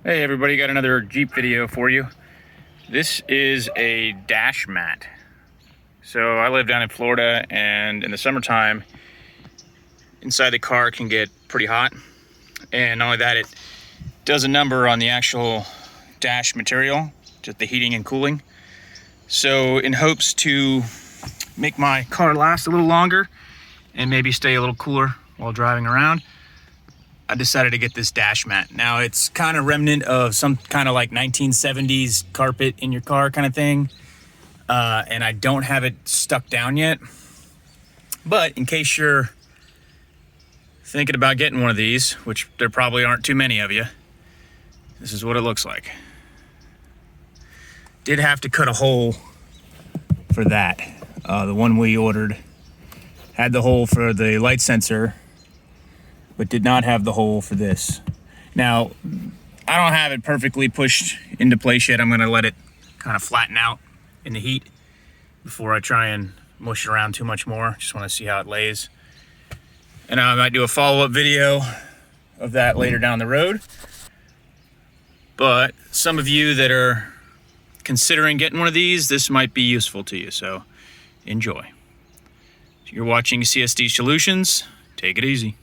Hey everybody, got another Jeep video for you. This is a Dashmat. So I live down in Florida, and in the summertime, inside the car can get pretty hot. And not only that, it does a number on the actual dash material, just the heating and cooling. So in hopes to make my car last a little longer and maybe stay a little cooler while driving around, I decided to get this Dashmat. Now it's kind of remnant of some kind of like 1970s carpet in your car kind of thing. And I don't have it stuck down yet. But in case you're thinking about getting one of these, which there probably aren't too many of you, this is what it looks like. Did have to cut a hole for that. The one we ordered had the hole for the light sensor, but did not have the hole for this. Now, I don't have it perfectly pushed into place yet. I'm gonna let it kind of flatten out in the heat before I try and mush it around too much more. Just wanna see how it lays. And I might do a follow-up video of that later down the road. But some of you that are considering getting one of these, this might be useful to you, so enjoy. You're watching CSD Solutions. Take it easy.